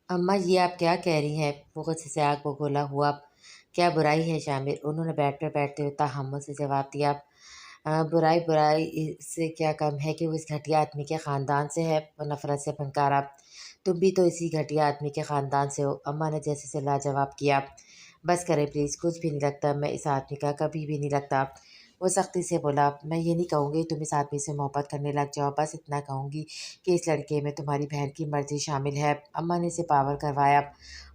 اماں یہ آپ کیا کہہ رہی ہیں؟ وہ غصے سے آگ بگولا ہوا۔ کیا برائی ہے شامر؟ انہوں نے بیٹھتے ہوئے تحمل سے جواب دیا۔ برائی سے کیا کم ہے کہ وہ اس گھٹیا آدمی کے خاندان سے ہے؟ وہ نفرت سے پھنکارا۔ تم بھی تو اسی گھٹیا آدمی کے خاندان سے ہو، اماں نے جیسے سے لاجواب کیا۔ بس کریں پلیز، کچھ بھی نہیں لگتا، میں اس آدمی کا کبھی بھی نہیں لگتا۔ وہ سختی سے بولا۔ میں یہ نہیں کہوں گی تم اس آدمی سے محبت کرنے لگ جاؤ، بس اتنا کہوں گی کہ اس لڑکے میں تمہاری بہن کی مرضی شامل ہے۔ اماں نے اسے پاور کروایا۔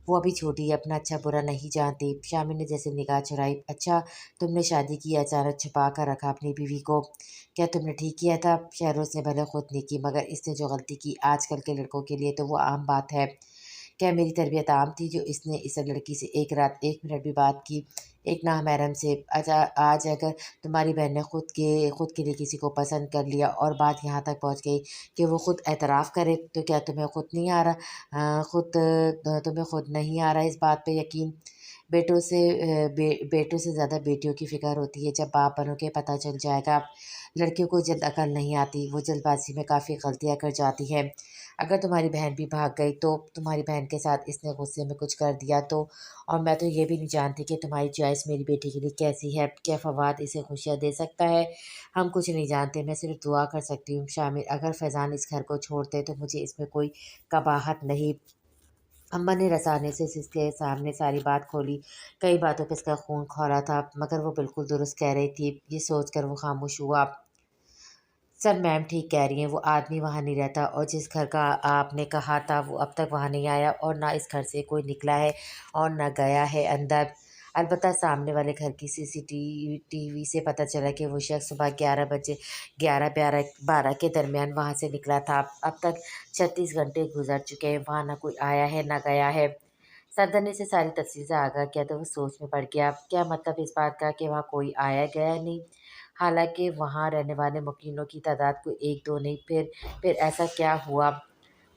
وہ ابھی چھوٹی ہے، اپنا اچھا برا نہیں جانتی۔ شامل نے جیسے نگاہ چڑھائی۔ اچھا، تم نے شادی کی، اچانک چھپا کر رکھا اپنی بیوی کو؟ کیا تم نے ٹھیک کیا تھا؟ شہروز نے بھلے خود نہیں کی، مگر اس نے جو غلطی کی آج کل کے لڑکوں کے لیے تو وہ عام بات ہے۔ کیا میری تربیت عام تھی جو اس نے اس لڑکی سے ایک رات 1 منٹ بھی بات کی؟ ایک نامحرم سے؟ آج اگر تمہاری بہن نے خود کے لیے کسی کو پسند کر لیا اور بات یہاں تک پہنچ گئی کہ وہ خود اعتراف کرے، تو کیا تمہیں خود نہیں آ رہا تمہیں خود نہیں آ رہا اس بات پہ یقین؟ بیٹوں سے زیادہ بیٹیوں کی فکر ہوتی ہے۔ جب باپ بنو کے پتہ چل جائے گا۔ لڑکیوں کو جلد عقل نہیں آتی، وہ جلد بازی میں کافی غلطیاں کر جاتی ہیں۔ اگر تمہاری بہن بھی بھاگ گئی تو تمہاری بہن کے ساتھ اس نے غصے میں کچھ کر دیا تو؟ اور میں تو یہ بھی نہیں جانتی کہ تمہاری چوائس میری بیٹی کے لیے کیسی ہے۔ کیا فواد اسے خوشیاں دے سکتا ہے؟ ہم کچھ نہیں جانتے، میں صرف دعا کر سکتی ہوں۔ شامر، اگر فیضان اس گھر کو چھوڑتے تو مجھے اس میں کوئی قباحت نہیں۔ اماں نے رسانے سے اس کے سامنے ساری بات کھولی۔ کئی باتوں پہ اس کا خون کھولا تھا، مگر وہ بالکل درست کہہ رہی تھی۔ یہ سوچ کر وہ خاموش ہوا۔ سر میم ٹھیک کہہ رہی ہیں، وہ آدمی وہاں نہیں رہتا، اور جس گھر کا آپ نے کہا تھا وہ اب تک وہاں نہیں آیا، اور نہ اس گھر سے کوئی نکلا ہے اور نہ گیا ہے اندر۔ البتہ سامنے والے گھر کی ٹی وی سے پتہ چلا کہ وہ شخص صبح 11 کے درمیان وہاں سے نکلا تھا۔ اب تک 36 گھنٹے گزر چکے ہیں، وہاں نہ کوئی آیا ہے نہ گیا ہے۔ صدر نے اسے ساری تفصیل سے آگاہ کیا تو وہ سوچ میں پڑ گیا۔ کیا مطلب اس بات کا کہ وہاں کوئی آیا گیا نہیں؟ حالانکہ وہاں رہنے والے مکینوں کی تعداد کوئی 1 2 نہیں، پھر ایسا کیا ہوا؟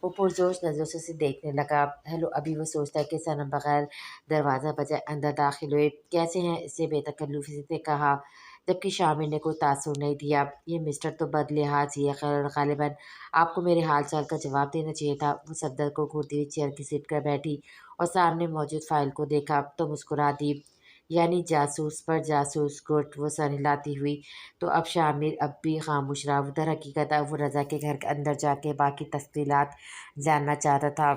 وہ پرجوش نظروں سے اسے دیکھنے لگا۔ ہیلو، ابھی وہ سوچتا ہے کہ صنم بغیر دروازہ بجائے اندر داخل ہوئے۔ کیسے ہیں؟ اسے بے تکلفی سے کہا، جبکہ شامل نے کوئی تاثر نہیں دیا۔ یہ مسٹر تو بد لحاظ ہی ہے، غالباً آپ کو میرے حال چال کا جواب دینا چاہیے تھا۔ وہ صفدر کو گھورتی ہوئی چیئر کی سیٹ پر بیٹھی اور سامنے موجود فائل کو دیکھا تو مسکرا دی۔ یعنی جاسوس پر جاسوس، گڈ، وہ سر ہلاتی ہوئی۔ تو اب شامر اب بھی خاموش رہا۔ در حقیقت اب وہ رضا کے گھر کے اندر جا کے باقی تفصیلات جاننا چاہتا تھا۔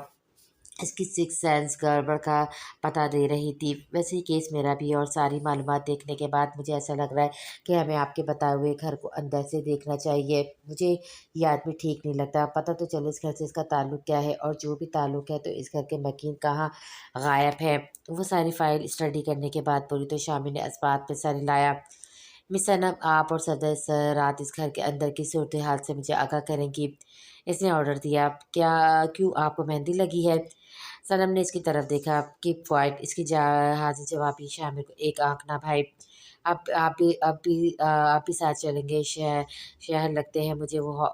اس کی سکس سینس گڑبڑ کا پتہ دے رہی تھی۔ ویسے ہی کیس میرا بھی ہے، اور ساری معلومات دیکھنے کے بعد مجھے ایسا لگ رہا ہے کہ ہمیں آپ کے بتائے ہوئے گھر کو اندر سے دیکھنا چاہیے۔ مجھے یہ آدمی ٹھیک نہیں لگتا، پتہ تو چلے اس گھر سے اس کا تعلق کیا ہے، اور جو بھی تعلق ہے تو اس گھر کے مکین کہاں غائب ہے۔ وہ ساری فائل اسٹڈی کرنے کے بعد بولی تو شامل نے اسبات پہ سر ہلایا۔ مس صنم، آپ اور صدر اس رات اس گھر کے اندر کی صورتحال سے مجھے آگاہ کریں گی؟ اس نے آرڈر دیا۔ کیوں آپ کو مہندی لگی ہے؟ صنم نے اس کی طرف دیکھا۔ کیپ کوائٹ، اس کی حاضر جوابی شامل کو ایک آنکھ نہ بھائی۔ آپ بھی ساتھ چلیں گے؟ شہر لگتے ہیں مجھے وہ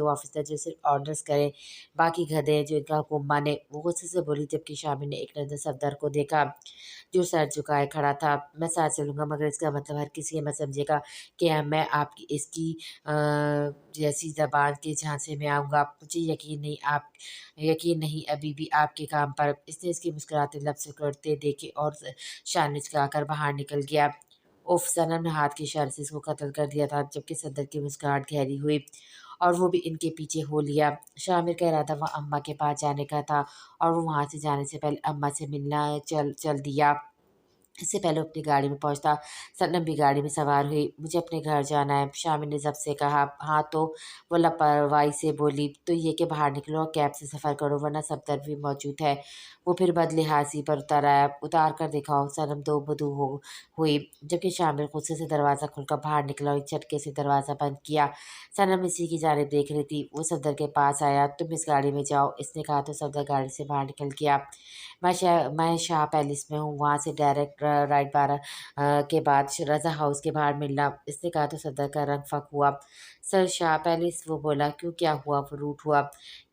آفیسر جو صرف آرڈرز کریں، باقی گدھے جو ان کا حکم مانے، وہ غصے سے بولی، جبکہ شامل نے ایک نظر صفدر کو دیکھا جو سر جھکائے کھڑا تھا۔ میں ساتھ چلوں گا، مگر اس کا مطلب ہر کسی یہ مت سمجھے گا کہ میں آپ کی اس کی جیسی زبان کے جھانسے میں آؤں گا۔ مجھے یقین نہیں ابھی بھی آپ کے کام پر۔ اس نے اس کی مسکراتے لب سکڑتے دیکھے اور شانچ کا کر باہر نکل گیا۔ اف، صنم نے ہاتھ کے اشارے سے اس کو قتل کر دیا تھا، جبکہ صدر کی مسکراہٹ گہری ہوئی، اور وہ بھی ان کے پیچھے ہو لیا۔ شامر کا ارادہ وہاں اماں کے پاس جانے کا تھا، اور وہ وہاں سے جانے سے پہلے اماں سے ملنا چل دیا۔ اس سے پہلے وہ اپنی گاڑی میں پہنچتا، صنم بھی گاڑی میں سوار ہوئی۔ مجھے اپنے گھر جانا ہے، شامل نے ضبط سے کہا۔ ہاں تو؟ وہ لاپرواہی سے بولی۔ تو یہ کہ باہر نکلو اور کیب سے سفر کرو، ورنہ صفدر بھی موجود ہے۔ وہ پھر بد لحاظی پر اتار کر دکھاؤ۔ صنم دو بدو ہوئی، جبکہ شامل غصے سے دروازہ کھول کر باہر نکلا اور ایک جھٹکے سے دروازہ بند کیا۔ صنم اسی کی جانب دیکھ رہی تھی۔ وہ صفدر کے پاس آیا۔ تم اس گاڑی میں جاؤ، اس نے کہا تو صفدر گاڑی سے باہر نکل گیا۔ میں شاہ پیلس میں ہوں، وہاں سے ڈائریکٹ رائٹ 12 کے بعد رضا ہاؤس کے باہر ملنا، اس نے کہا تو صدر کا رنگ فک ہوا۔ سر، شاہ پیلس؟ وہ بولا۔ کیوں، کیا ہوا؟ وہ روٹ ہوا۔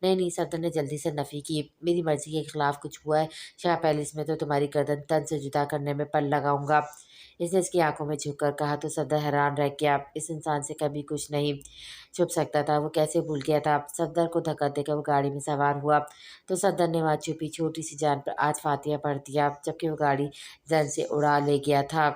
نہیں، صدر نے جلدی سے نفی کی۔ میری مرضی کے خلاف کچھ ہوا ہے؟ شاہ پیلس میں تو تمہاری گردن تن سے جدا کرنے میں پل لگاؤں گا۔ इसने इसकी आंखों में झुक कर कहा तो सफदर हैरान रह गया। इस इंसान से कभी कुछ नहीं छुप सकता था, वो कैसे भूल गया था। सफदर को धक्का देकर वो गाड़ी में सवार हुआ तो सफदर ने वहाँ छुपी छोटी सी जान पर आज फातिहा पढ़ दिया, जबकि वो गाड़ी जन से उड़ा ले गया था।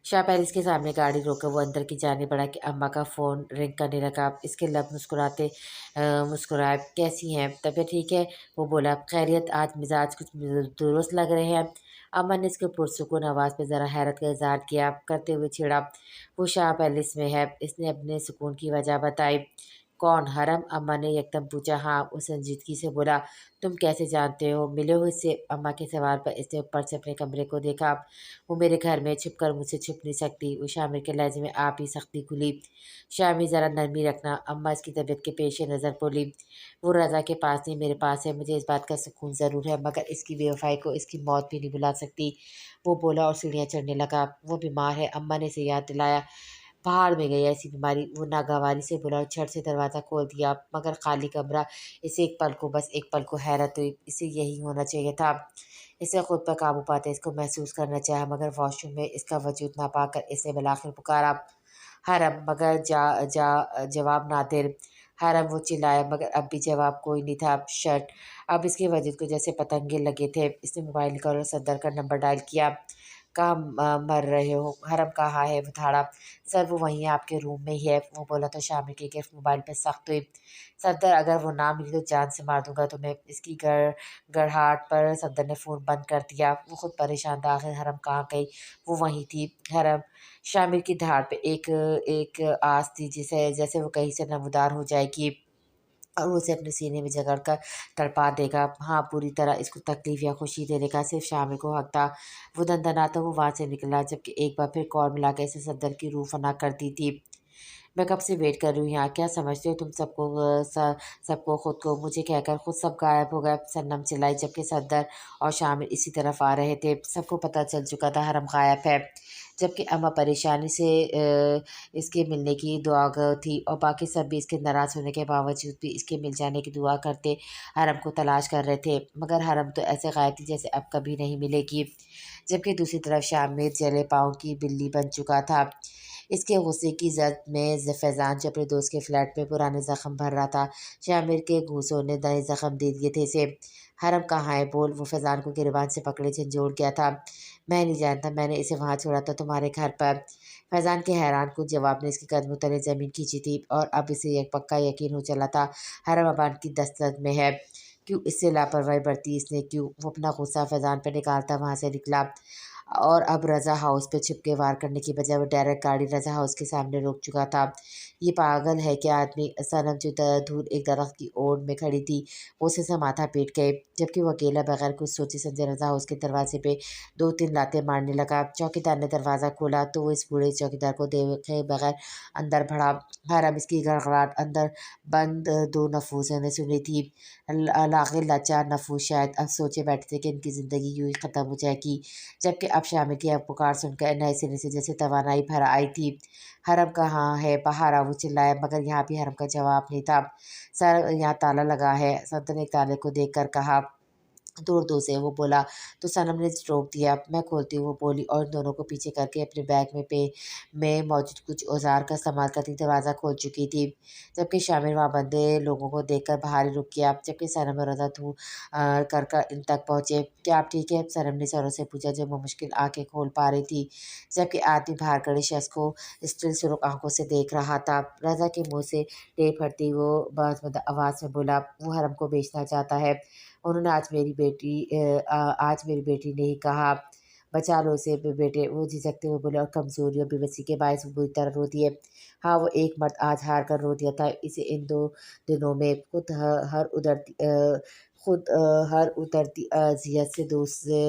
शाह पैलेस के सामने गाड़ी रोकर वो अंदर की जाने बढ़ा कि अम्मा का फ़ोन रिंग करने लगा। इसके लब मुस्कुराए, कैसी हैं, तबीयत ठीक है? वो बोला, खैरियत, आज मिजाज कुछ दुरुस्त लग रहे हैं। अम्मा ने इसके पुरसुकून आवाज़ पे ज़रा हैरत का इजहार किया करते हुए छेड़ा, वो शाह पैलेस में है। इसने अपने सुकून की वजह बताई। कौन, हरम? अम्मा ने एकदम पूछा। हाँ, वो संजीदगी से बोला। तुम कैसे जानते हो? मिले हो इससे? अम्मा के सवाल पर इसने ऊपर से अपने कमरे को देखा। वो मेरे घर में छुप कर मुझसे छुप नहीं सकती। वो शामिर के लहजे में आप ही सख्ती खुली। शामिर, ज़रा नरमी रखना। अम्मा इसकी तबीयत के पेश नज़र बोली। वो रज़ा के पास नहीं, मेरे पास है। मुझे इस बात का सुकून ज़रूर है, मगर इसकी बेवफाई को इसकी मौत भी नहीं बुला सकती। वो बोला और सीढ़ियाँ चढ़ने लगा। वो बीमार है, अम्मा ने इसे याद दिलाया। पहाड़ में गई ऐसी बीमारी। वो नागवारी से बोला और झट से दरवाज़ा खोल दिया, मगर खाली कमरा। इसे एक पल को, बस एक पल को हैरत हुई। इसे यही होना चाहिए था। इसे खुद पर काबू पाते इसको महसूस करना चाहा, मगर वॉशरूम में इसका वजूद ना पाकर इसने बिलाखिर पुकारा, हरम, मगर जवाब नादिर। हरम, वो चिल्लाया, मगर अब भी जवाब कोई नहीं था। शर्ट, अब इसके वजूद को जैसे पतंगे लगे थे। इसने मोबाइल निकाला और सदर का नंबर डायल किया। कहाँ मर रहे हो? हरम, कहाँ है वो थाड़ा? सर, वो वहीं है, आपके रूम में ही है। वो बोला तो शामिर की गिरफ्त मोबाइल पर सख्त हुई। सदर, अगर वो ना मिली तो जान से मार दूंगा तुम्हें। इसकी गड़ाहट पर सदर ने फ़ोन बंद कर दिया। वो खुद परेशान था, आखिर हरम कहाँ गई? वो वहीं थी। हरम, शामिर की धार पे एक एक आस थी, जिसे जैसे वो कहीं से नमूदार हो जाएगी और वो उसे अपने सीने में जकड़ कर तड़पा देगा। हाँ, पूरी तरह इसको तकलीफ़ या खुशी देने का सिर्फ शामिर को हक था। वो दंदनाता वो वहाँ से निकला, जबकि एक बार फिर कॉल मिला के इसे सदर की रूह फना कर दी थी। मैं कब से वेट कर रही हूँ यहाँ, क्या समझते हो तुम सबको? सबको, खुद को, मुझे कहकर खुद सब गायब हो गए, सनम चिल्लाई, जबकि सदर और शामिर इसी तरफ आ रहे थे। सबको पता चल चुका था हरम गायब है, जबकि अम्मा परेशानी से इसके मिलने की दुआ थी और बाकी सब भी इसके नाराज़ होने के बावजूद भी इसके मिल जाने की दुआ करते हरम को तलाश कर रहे थे। मगर हरम तो ऐसे गायब थी जैसे अब कभी नहीं मिलेगी। जबकि दूसरी तरफ शामिर जले पाँव की बिल्ली बन चुका था। इसके गुस्से की जद में फैज़ान जो अपने दोस्त के फ्लैट में पुराने ज़ख्म भर रहा था। शामिर के घूंसों ने नए ज़ख्म दे दिए थे इसे। हरम कहाँ है बोल? वो फैज़ान को गिरबान से पकड़े झंझोड़ गया था। मैं नहीं जानता, मैंने इसे वहाँ छोड़ा था तुम्हारे घर पर। फैज़ान के हैरान कुन जवाब ने इसके कदमों तले ज़मीन खींची थी और अब इसे एक पक्का यकीन हो चला था हरम अबान की दस्तक में है। क्यों इससे लापरवाही बरती इसने? क्यों? वो अपना गुस्सा फैज़ान पे निकालता वहाँ से निकला और अब रज़ा हाउस पे छिप के वार करने की बजाय वो डायरेक्ट गाड़ी रज़ा हाउस के सामने रोक चुका था। ये पागल है क्या आदमी? सनम जो दूर एक दरख्त की ओट में खड़ी थी, वो उसे से माथा पीट गए, जबकि वो अकेला बगैर कुछ सोचे समझे रज़ा हाउस के दरवाजे पे दो तीन लातें मारने लगा। चौकीदार ने दरवाज़ा खोला तो वो इस बूढ़े चौकीदार को देखे बगैर अंदर बढ़ा। हरम, इसकी गड़गड़ाहट अंदर बंद दो नफूसों ने सुनी थी। लाखिर लाचार नफूस शायद अब सोचे बैठे थे कि इनकी ज़िंदगी यूँ ही ख़त्म हो जाएगी, जबकि अब शामिर की पुकार सुनकर नए सिरे से जैसे तवानाई भर आई थी। हरम कहाँ है? बाहर आ, वो चिल्लाया, मगर यहाँ भी हरम का जवाब नहीं था। सर, यहाँ ताला लगा है, संत ने ताले को देख कर कहा। दूर दूर से वो बोला तो सनम ने रोक दिया। मैं खोलती हूँ, वो बोली और उन दोनों को पीछे करके अपने बैग में मौजूद कुछ औजार का इस्तेमाल करती दरवाज़ा खोल चुकी थी। जबकि शामिर वहाँ बंदे लोगों को देखकर बाहर ही रुक गया, जबकि सनम और रज़ा तू कर इन तक पहुँचे। क्या आप ठीक है? सनम ने सरों से पूछा जब वो मुश्किल आंखें खोल पा रही थी, जबकि आदमी बाहर खड़े शख्स को स्टिल सुर्ख आंखों से देख रहा था। रज़ा के मुँह से टेप हटती वो बाज़ आवाज़ में बोला, वो हरम को बेचना चाहता है। उन्होंने आज मेरी बेटी ने ही कहा, बचा लो उसे बेटे। वो झिझकते हुए बोले और कमज़ोरी और बेबसी के बायस वो बुरी तरह रो दिए। हाँ, वो एक मर्द आज हार कर रो दिया था। इसे इन 2 दिनों में खुद हर उतरती अज़ियत से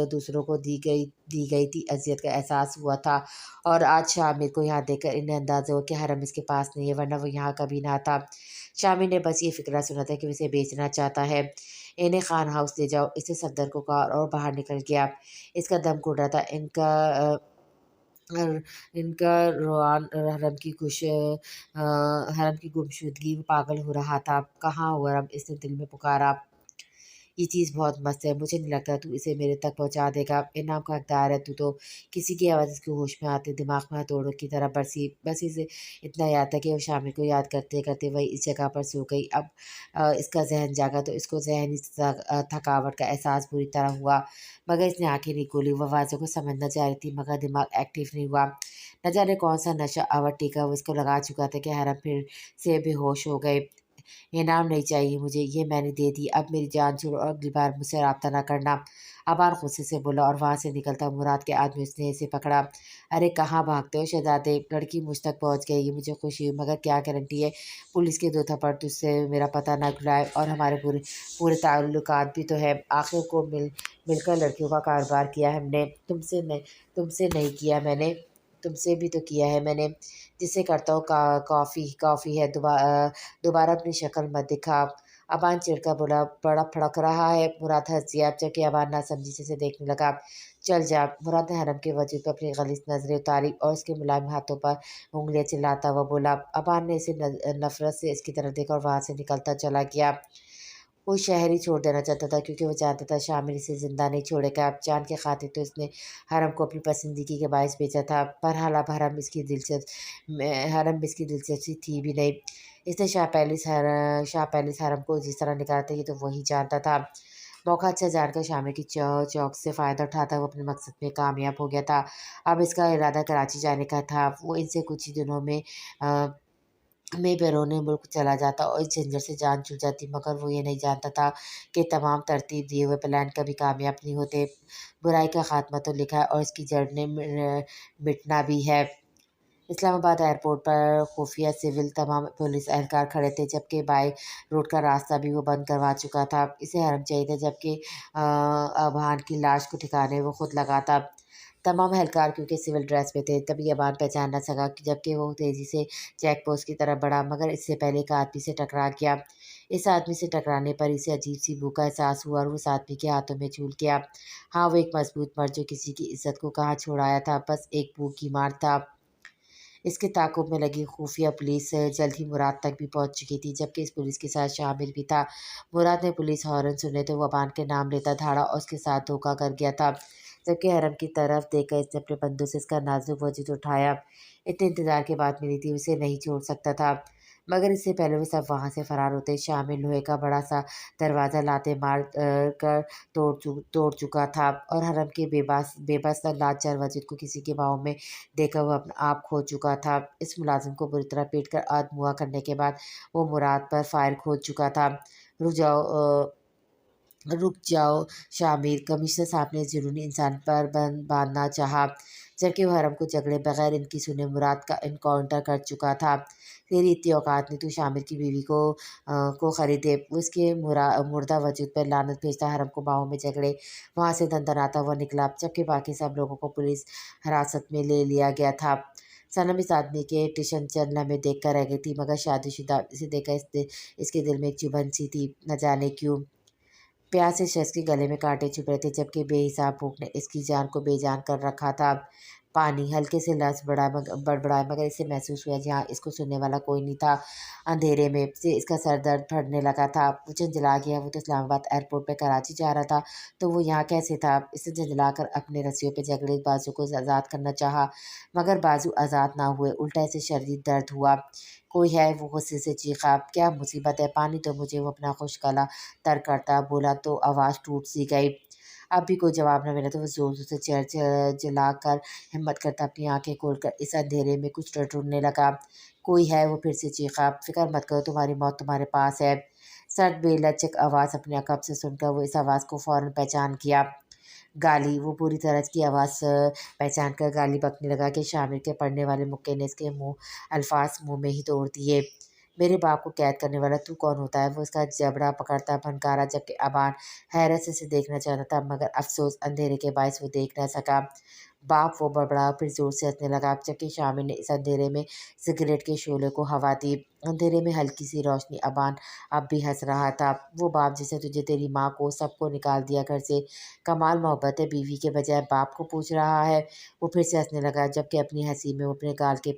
दूसरों को दी गई थी अज़ियत का एहसास हुआ था और आज शामिर को यहाँ देखकर इन्हें अंदाज़ा हुआ कि हरम इसके पास नहीं है, वरना वो यहाँ कभी ना आता। शामिर ने बस ये फ़िक्रा सुना था कि वो इसे बेचना चाहता है। इन्हें खान हाउस ले जाओ, इसने सफदर को कहा और बाहर निकल गया। इसका दम घुट रहा था। अर इनका रोआन हरम की गुमशुदगी में पागल हो रहा था। कहाँ हो हरम? इसने दिल में पुकारा। ये चीज़ बहुत मस्त है, मुझे नहीं लगता तू इसे मेरे तक पहुँचा देगा। इनाम का हकदार है तू तो। किसी की आवाज़ इसके होश में आते दिमाग में हथौड़ों की तरह बरसी। बस इसे इतना याद था कि वो शामिल को याद करते-करते वही इस जगह पर सो गई। अब इसका ज़हन जागा तो इसको ज़हनी थकावट का एहसास बुरी तरह हुआ, मगर इसने आँखें नहीं खोली। वो आवाज़ों को समझना चाह रही थी, मगर दिमाग एक्टिव नहीं हुआ। न जाने कौन-सा नशा अवध टीका वो इसको लगा चुका था कि हरम फिर से बेहोश हो गए। इनाम नहीं चाहिए मुझे, ये मैंने दे दी, अब मेरी जान छोड़ो और अगली बार मुझसे राब्ता ना करना। अबान गुस्से से बोला और वहाँ से निकलता मुराद के आदमी उसने इसे पकड़ा। अरे कहाँ भागते हो शहजादे, लड़की मुझ तक पहुँच गई, ये मुझे खुशी हुई, मगर क्या गारंटी है पुलिस के 2 थप्पड़ तुझसे मेरा पता ना खुलाए और हमारे पूरे पूरे ताल्लुकात भी तो है। आखिर को मिलकर लड़कियों का कारोबार किया है हमने, तुमसे नहीं किया मैंने, तुमसे भी तो किया है मैंने। जिसे करता हूँ कॉफ़ी कॉफ़ी है, दोबारा अपनी शक्ल मत दिखा। अबान चिढ़कर बोला, बड़ा फड़क रहा है। मुराद हंस दिया, जबकि अबान नासमझी से देखने लगा। चल जा। मुराद ने हरम के वजूद पर अपनी गलीज़ नज़रें उतारी और उसके मुलायम हाथों पर उँगलियाँ चिल्लाता हुआ बोला। अबान ने इसे नफ़रत से इसकी तरफ देखा और वहाँ से निकलता चला गया। वो शहर ही छोड़ देना चाहता था, क्योंकि वो जानता था शामिर इसे ज़िंदा नहीं छोड़ेगा। अब जान के खातिर तो इसने हरम को अपनी पसंदीगी के बायस बेचा था। बहरहाल अब हरम में इसकी दिलचस्पी थी भी नहीं। इसने शाह पैलेस हरम को जिस तरह निकाला था, ये तो वही जानता था। मौका अच्छा जानकर शामिर की चौक से फ़ायदा उठाता वो अपने मकसद में कामयाब हो गया था। अब इसका इरादा कराची जाने का था। वो इनसे कुछ ही दिनों अ, में बैरून मुल्क चला जाता और इस झंझट से जान छूट जाती, मगर वो ये नहीं जानता था कि तमाम तरतीब दिए हुए प्लान कभी कामयाब नहीं होते। बुराई का खात्मा तो लिखा है और इसकी जड़ ने मिटना भी है। इस्लामाबाद एयरपोर्ट पर खुफिया सिविल तमाम पुलिस एहलकार खड़े थे, जबकि बाई रोड का रास्ता भी वो बंद करवा चुका था। इसे हरम चाहिए था, जबकि अबहान की लाश को ठिकाने वो खुद लगाता। तमाम एहलकार क्योंकि सिविल ड्रेस में थे, तभी अबान पहचान न सका, जबकि वो तेज़ी से चेक पोस्ट की तरफ बढ़ा, मगर इससे पहले एक आदमी से टकरा गया। इस आदमी से टकराने पर इसे अजीब सी भूख का एहसास हुआ और उस आदमी के हाथों में झूल गया। हाँ, वो एक मजबूत मर्द जो किसी की इज्जत को कहाँ छोड़ आया था, बस एक भूख की मार था। इसके ताक़ुब में लगी खुफिया पुलिस जल्द ही मुराद तक भी पहुंच चुकी थी, जबकि इस पुलिस के साथ शामिल भी था। मुराद ने पुलिस हॉर्न सुने तो वो अबान के नाम लेता धाड़ा और उसके साथ धोखा कर गया था, जबकि हरम की तरफ देखकर इसने अपने बंदूक से इसका नाजुक वजूद उठाया। इतने इंतज़ार के बाद मिली थी, उसे नहीं छोड़ सकता था, मगर इससे पहले वो सब वहाँ से फ़रार होते। शामिल लोहे का बड़ा सा दरवाज़ा लाते मार कर तोड़ चुका था और हरम के बेबस और लाचार वजूद को किसी के बाहों में देकर वो अपना आप खो चुका था। इस मुलाजिम को बुरी तरह पीट कर आधमुआ करने के बाद वो मुराद पर फायर खोद चुका था। रुक जाओ रुक जाओ शामिर, कमिश्नर साहब ने ज़रूरी इंसान पर बांधना चाहा, जबकि वो हरम को झगड़े बगैर इनकी सुने मुराद का इनकाउंटर कर चुका था। तेरी इतनी औकात नहीं तू शामिर की बीवी को ख़रीदे। वो उसके मुर्दा वजूद पर लानत भेजता हरम को बाहों में झगड़े वहाँ से दंदनाता हुआ निकला, जबकि बाकी सब लोगों को पुलिस हिरासत में ले लिया गया था। सनम इस आदमी के टिशन चलना में देख कर रह गई थी, मगर शादीशुदा इसे देखकर इसके दिल में एक चुभन सी थी, न जाने क्यों। प्यास से शख्स के गले में कांटे चुभ रहे थे, जबकि बेहिसाब भूख ने इसकी जान को बेजान कर रखा था। पानी हल्के से लफ्ज़ बड़बड़ाए, मगर इसे महसूस हुआ जहाँ इसको सुनने वाला कोई नहीं था। अंधेरे में से इसका सर दर्द फटने लगा था। वो झंझला गया। वो तो इस्लामाबाद एयरपोर्ट पे कराची जा रहा था, तो वो यहाँ कैसे था? इसे झंझला कर अपने रस्सियों पे जकड़े बाजू को आज़ाद करना चाहा, मगर बाजू आज़ाद ना हुए, उल्टा इसे शदीद दर्द हुआ। कोई है? वो गुस्से से चीखा। क्या मुसीबत है? पानी दो मुझे। वो अपना खुश गला तर करता बोला तो आवाज़ टूट सी गई। अब भी कोई जवाब न मिला तो वो ज़ोर-ज़ोर से चिल्लाकर हिम्मत करता अपनी आँखें खोलकर इस अंधेरे में कुछ ढूँढने लगा। कोई है? वो फिर से चीखा। फ़िक्र मत करो, तुम्हारी मौत तुम्हारे पास है। सर्द बेलचक आवाज़ अपने अकब से सुनकर वो इस आवाज़ को फ़ौरन पहचान किया। गाली। वो पूरी तरह इसकी आवाज़ पहचान कर गाली बकने लगा कि शामिर के पढ़ने वाले मुक्के ने इसके अल्फाज मुँह में ही तोड़ दिए। मेरे बाप को कैद करने वाला तू कौन होता है? वो उसका जबड़ा पकड़ता फनकारा, जबकि अबान हैरत से इसे देखना चाहता था, मगर अफ़सोस अंधेरे के बायस वो देख न सका। बाप वो बड़बड़ा फिर ज़ोर से हंसने लगा, जबकि शामिर ने इस अंधेरे में सिगरेट के शोले को हवा दी। अंधेरे में हल्की सी रोशनी, अबान अब भी हंस रहा था। वो बाप जिसे तुझे, तेरी माँ को, सबको निकाल दिया घर से, कमाल मोहब्बत है, बीवी के बजाय बाप को पूछ रहा है। वो फिर से हंसने लगा, जबकि अपनी हंसी में वो अपने गाल के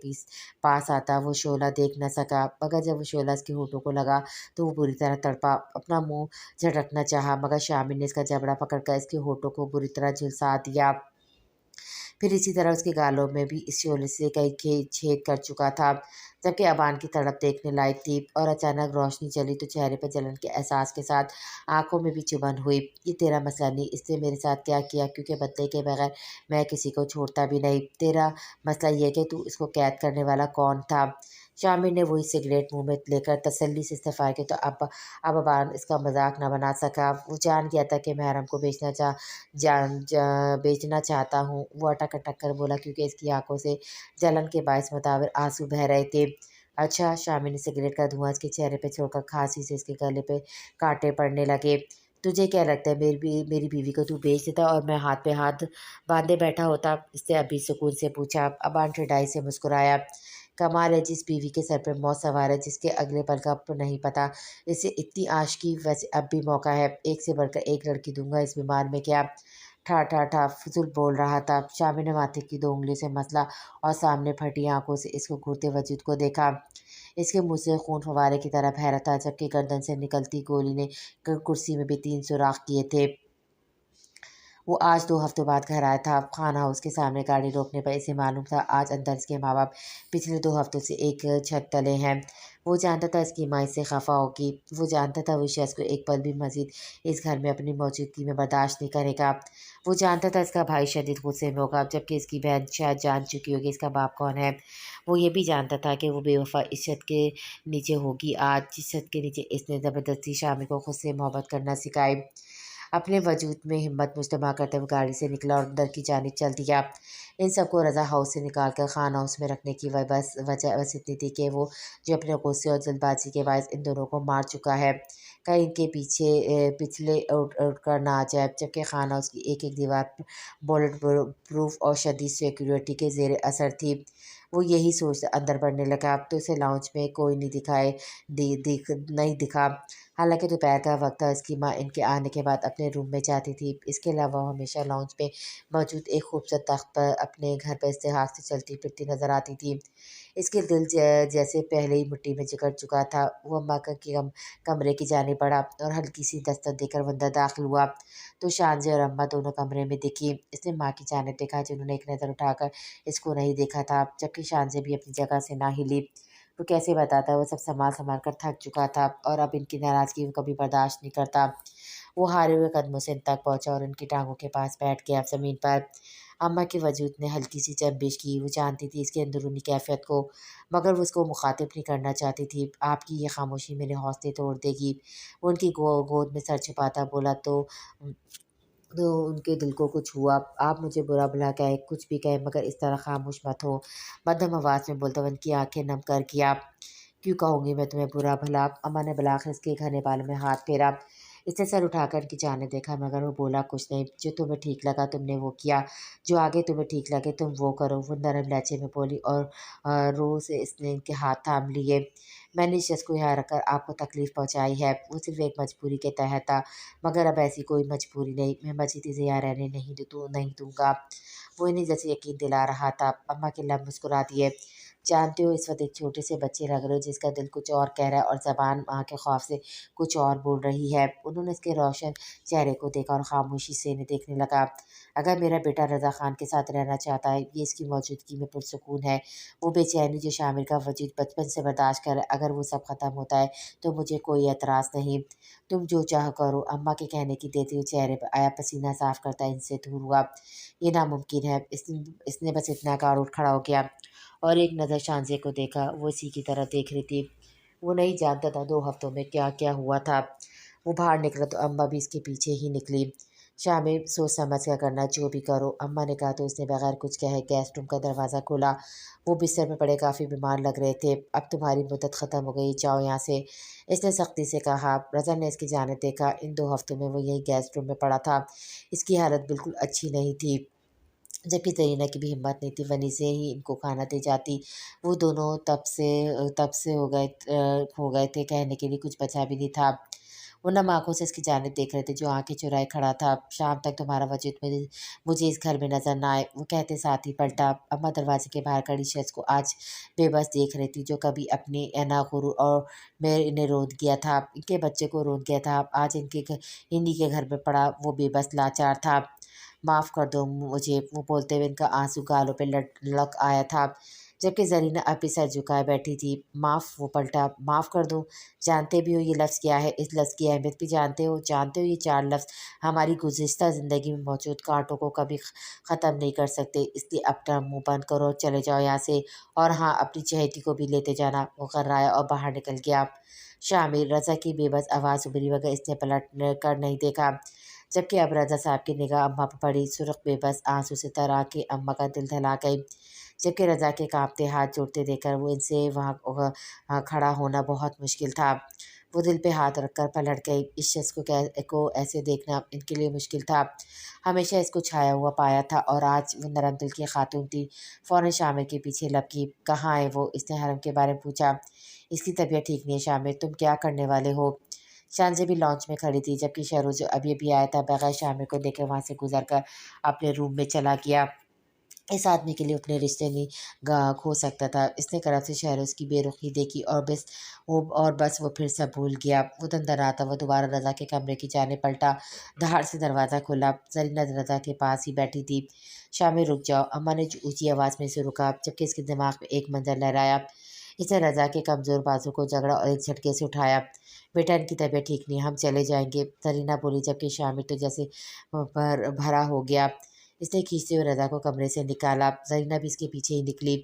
पास आता वो शोला देख न सका, मगर जब वो शोला उसके होठों को लगा तो वो बुरी तरह तड़पा। अपना मुंह झटकना चाहा, मगर शामिर ने इसका जबड़ा पकड़कर इसके होठों को बुरी तरह झुलसा दिया। फिर इसी तरह उसके गालों में भी इस शोले से कई छेद कर चुका था, जबकि अबान की तड़प देखने लायक थी। और अचानक रोशनी चली तो चेहरे पर जलन के एहसास के साथ आंखों में भी चुभन हुई। ये तेरा मसला नहीं, इसने मेरे साथ क्या किया, क्योंकि बदले के बगैर मैं किसी को छोड़ता भी नहीं। तेरा मसला ये कि तू इसको कैद करने वाला कौन था। शामिर ने वही सिगरेट मुंह में लेकर तसल्ली से इस्तीफा किया, तो अब अबान इसका मजाक न बना सका। वो जान गया था कि मैं हरम को बेचना चाहता हूँ। वो अटक अटक कर बोला, क्योंकि इसकी आंखों से जलन के बायस मुताबिर आंसू बह रहे थे। अच्छा, शामिर ने सिगरेट का धुआं इसके चेहरे पे छोड़कर खांसी से इसके गले पे कांटे पड़ने लगे। तुझे क्या लगता है मेरी बीवी को तू बेच देता और मैं हाथ पे हाथ बांधे बैठा होता? इसने अभी सुकून से पूछा। अबान ठिठाई से मुस्कुराया। कमाल है, जिस बीवी के सर पे मौत सवार है, जिसके अगले पल का आपको नहीं पता। इसे इतनी आशिकी, वैसे अब भी मौका है, एक से बढ़कर एक लड़की दूंगा, इस बीमार में क्या। ठा ठा ठा फजूल बोल रहा था। शामिर ने माथे की 2 उंगलियों से मसला और सामने फटी आंखों से इसको घूरते वजूद को देखा। इसके मुंह से खून फव्वारे की तरह बह रहा था, जबकि गर्दन से निकलती गोली ने कुर्सी में भी 3 सुराख किए थे। वो आज 2 हफ्तों बाद घर आया था। खान हाउस के सामने गाड़ी रोकने पर इसे मालूम था आज अंदर इसके माँ बाप पिछले 2 हफ्तों से एक छत तले हैं। वो जानता था इसकी माँ इससे खफा होगी। वो जानता था वो शख्स को एक पल भी मजीद इस घर में अपनी मौजूदगी में बर्दाश्त नहीं करेगा। वो जानता था इसका भाई शदीद गुस्से में होगा, जबकि इसकी बहन शायद जान चुकी होगी इसका बाप कौन है। वो ये भी जानता था कि वो बेवफा इस छत के नीचे होगी आज, जिस छत के नीचे इसने ज़बरदस्ती शामी को खुद से मोहब्बत करना सिखाई। अपने वजूद में हिम्मत मुजतमा करते हुए गाड़ी से निकला और अंदर की जानिब चल दिया। इन सबको रज़ा हाउस से निकाल कर खान हाउस में रखने की वजह बस इतनी थी कि वो जो अपने गुस्से और जल्दबाजी के बायस इन दोनों को मार चुका है, कहीं इनके पिछले उठ कर ना आ जाए। जबकि खान हाउस की एक एक दीवार बुलेट प्रूफ और शदीद सिक्योरिटी के जेर असर थी। वो यही सोच अंदर बढ़ने लगा। अब तो उसे लाउंज में कोई नहीं नहीं दिखा। हालांकि दोपहर का वक्त था, इसकी माँ इनके आने के बाद अपने रूम में जाती थी। इसके अलावा वो हमेशा लाउंज में मौजूद एक खूबसूरत तख्त पर अपने घर पर इस्तेहार से चलती फिरती नजर आती थी। इसके दिल जैसे पहले ही मिट्टी में जकड़ चुका था। वो अम्मा का कमरे की जाने बढ़ा और हल्की सी दस्तक देकर वो अंदर दाखिल हुआ तो शानजी और अम्मा दोनों कमरे में दिखी। इसने माँ की जानिब देखा, जिन्होंने एक नज़र उठाकर इसको नहीं देखा था, जबकि शानजी भी अपनी जगह से ना हिली। वो कैसे बताता, वो सब संभाल संभाल कर थक चुका था और अब इनकी नाराज़गी वो कभी बर्दाश्त नहीं करता। वो हारे हुए कदमों से इन तक पहुंचा और उनकी टांगों के पास बैठ गया ज़मीन पर। अम्मा के वजूद ने हल्की सी जंबिश की। वो जानती थी इसकी अंदरूनी कैफियत को, मगर वो उसको मुखातिब नहीं करना चाहती थी। आपकी ये खामोशी मेरे हौसले तोड़ देगी। वो उनकी गोद में सर छुपाता बोला, तो उनके दिल को कुछ हुआ। आप मुझे बुरा भला कहे, कुछ भी कहे, मगर इस तरह खामोश मत हो। मध्यम आवाज़ में बोलता हुआ उनकी आंखें नम कर किया। क्यों कहूँगी मैं तुम्हें बुरा भला? अम्मा ने बुलाकर इसके घने बालों में हाथ फेरा। इसने सर उठाकर उनकी जाने देखा, मगर वो बोला कुछ नहीं। जो तुम्हें ठीक लगा तुमने वो किया, जो आगे तुम्हें ठीक लगे तुम वो करो, वो नरम लहजे में बोली। और रो से इसने इनके हाथ थाम लिए। मैंने इस शख्स को यहाँ रखकर आपको तकलीफ़ पहुँचाई है, वो सिर्फ एक मजबूरी के तहत था, मगर अब ऐसी कोई मजबूरी नहीं। मैं मज़ीद इसे यहाँ रहने नहीं दूँगा। वो इन्हें जैसे यकीन दिला रहा था। अम्मा के लब मुस्कुरा दिए। जानते हो, इस वक्त एक छोटे से बच्चे लग रहे हो जिसका दिल कुछ और कह रहा है और ज़बान माँ के खौफ से कुछ और बोल रही है। उन्होंने इसके रोशन चेहरे को देखा और खामोशी से इन्हें देखने लगा। अगर मेरा बेटा रज़ा ख़ान के साथ रहना चाहता है, ये इसकी मौजूदगी में पुरसुकून है। वो बेचैनी जो शामिर का वजूद बचपन से बर्दाश्त कर, अगर वो सब ख़त्म होता है तो मुझे कोई एतराज़ नहीं। तुम जो चाहो करो। अम्मा के कहने की देते हुए चेहरे पर आया पसीना साफ करता इनसे दूर हुआ। ये नामुमकिन है। इसने बस इतना कहा और उठ खड़ा हो गया और एक नज़र शांजे को देखा। वो इसी की तरह देख रही थी। वो नहीं जानता था 2 हफ्तों में क्या क्या हुआ था। वो बाहर निकला तो अम्मा भी इसके पीछे ही निकली। शामिर, सोच समझ कर करना, जो भी करो, अम्मा ने कहा तो उसने बगैर कुछ कहे गैस रूम का दरवाज़ा खोला। वो बिस्तर में पड़े काफ़ी बीमार लग रहे थे। अब तुम्हारी मुद्दत ख़त्म हो गई, जाओ यहाँ से, इसने सख्ती से कहा। रज़ा ने इसकी जानिब देखा। इन 2 हफ्तों में वो यही गैस रूम में पड़ा था। इसकी हालत बिल्कुल अच्छी नहीं थी। जबकि ज़रीना की भी हिम्मत नहीं थी, वनी से ही इनको खाना दे जाती। वो दोनों तब से हो गए थे, कहने के लिए कुछ बचा भी नहीं था। वो नम आँखों से इसकी जानिब देख रहे थे, जो आँखें चुराए खड़ा था। शाम तक तुम्हारा वजूद मुझे इस घर में नज़र ना आए, वो कहते साथ ही पलटा। अम्मा दरवाजे के बाहर खड़ी शख्स को आज बेबस देख रही थी, जो कभी अपनी एना गुरु और मैं इन्हें रोंद गया था, इनके बच्चे को रोंद गया था। आज इन्हीं के घर में पड़ा वो बेबस लाचार था। माफ़ कर दो मुझे, वो बोलते हुए इनका आंसू गालों पे लग आया था। जबकि ज़रीना अब भी सर झुकाए बैठी थी। वो पलटा, माफ़ कर दो, जानते भी हो ये लफ्ज़ क्या है, इस लफ्ज़ की अहमियत भी जानते हो ये चार लफ्ज़ हमारी गुज़िश्ता ज़िंदगी में मौजूद कांटों को कभी ख़त्म नहीं कर सकते। इसलिए अपना मुँह बंद करो और चले जाओ यहाँ से। और हाँ, अपनी चहेती को भी लेते जाना। वो कर्राया और बाहर निकल गया। शामिर रज़ा की बेबस आवाज़ उभरी, मगर इसने पलट कर नहीं देखा। जबकि अब रज़ा साहब की निगाह अम्मा पर पड़ी। सुर्ख बेबस आंसू से तर आके अम्मा का दिल दहला गई। जबकि रज़ा के कांपते हाथ जोड़ते देखकर वो इनसे खड़ा होना बहुत मुश्किल था। वो दिल पे हाथ रखकर पलट गई। इस शख्स को ऐसे देखना इनके लिए मुश्किल था। हमेशा इसको छाया हुआ पाया था, और आज वो नरम दिल की खातून थी। फ़ौरन शामिर के पीछे लपकी। कहाँ है वो? इसने हरम के बारे में पूछा। इसकी तबीयत ठीक नहीं है शामिर, तुम क्या करने वाले हो? शानज़ें भी लॉन्च में खड़ी थी, जबकि शहरोज़ जो अभी-अभी आया था, बगैर शामिर को देखे वहाँ से गुज़र कर अपने रूम में चला गया। इस आदमी के लिए अपने रिश्ते नहीं खो सकता था। इसने करब से शहरोज़ की बेरुखी देखी, और बस वो फिर सब भूल गया। वो दंदनाता वो दोबारा रज़ा के कमरे की जानिब पलटा। धाड़ से दरवाज़ा खुला। ज़रीना रज़ा के पास ही बैठी थी। शामिर रुक जाओ, अम्मा ने ऊँची आवाज़ में इसे रुका, जबकि इसके दिमाग में एक मंज़र लहराया। इसने रज़ा के कमज़ोर बाजू को जकड़ा और एक झटके से उठाया। बेटा, इनकी तबीयत ठीक नहीं है, हम चले जाएँगे, ज़रीना बोली, जबकि शामिर तो जैसे भरा हो गया। इसने खींचते हुए रज़ा को कमरे से निकाला। ज़रीना भी इसके पीछे ही निकली।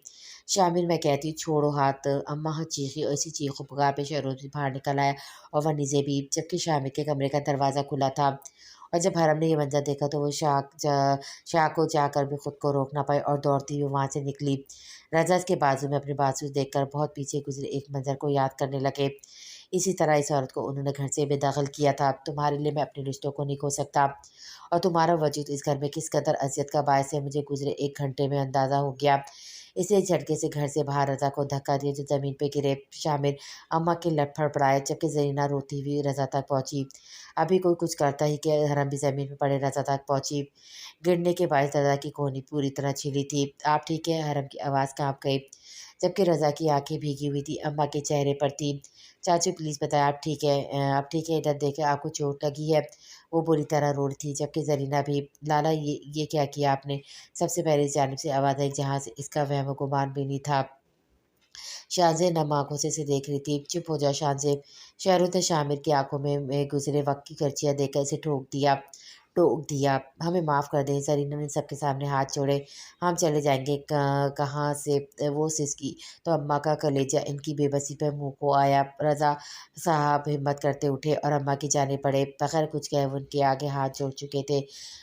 शामिर, मैं कहती हूँ छोड़ो हाथ। अम्मा चीखी, और इसी चीखों पुकार पे शहरोज़ भी बाहर निकल आया, और वनीज़े भी, जबकि शामिर के कमरे का दरवाज़ा खुला था। और जब हरम ने ये मंज़र देखा, तो वो शाह को जाकर भी खुद को रोक ना पाई और दौड़ती हुई वहाँ से निकली। रज़ा के बाजू में अपने बाजू देखकर बहुत पीछे गुजरे एक मंज़र को याद करने लगे। इसी तरह इस औरत को उन्होंने घर से बेदखल किया था। तुम्हारे लिए मैं अपने रिश्तों को नहीं खो सकता, और तुम्हारा वजूद इस घर में किस कदर अज़ियत का बायस है, मुझे गुजरे 1 घंटे में अंदाज़ा हो गया। इसने झटके से घर से बाहर रज़ा को धक्का दिया, जो ज़मीन पे गिरे। शामिर अम्मा के लट फड़फड़ाए, जबकि ज़रीना रोती हुई रज़ा तक पहुँची। अभी कोई कुछ करता ही कि हरम भी ज़मीन पे पड़े रज़ा तक पहुँची। गिरने के बायस रज़ा की कोहनी पूरी तरह छिली थी। आप ठीक है? हरम की आवाज़ काँप गई, जबकि रज़ा की आँखें भीगी हुई थी, अम्मा के चेहरे पर थी। चाचू प्लीज़ बताएं, आप ठीक है? आप ठीक है? इधर देखें, आपको चोट लगी है? वो बुरी तरह रो रही थी, जबकि ज़रीना भी। लाला, ये क्या किया आपने? सबसे पहले इस जानिब से आवाज़ आई, जहाँ से इसका वहम-ओ-गुमान भी नहीं था। शानज़ेब नम आँखों से इसे देख रही थी। चुप हो जाओ शानज़ेब। शहरों ने शामिर की आँखों में गुज़रे वक़्त की करचियाँ देकर इसे टोक दिया। हमें माफ़ कर दें। ज़रीना ने सबके सामने हाथ जोड़े। हम चले जाएँगे। कहाँ से? वो सिसकी तो अम्मा का कलेजा इनकी बेबसी पे मुँह को आया। रज़ा साहब हिम्मत करते उठे और अम्मा की जाने पड़े। बग़ैर कुछ कहे वो उनके आगे हाथ जोड़ चुके थे।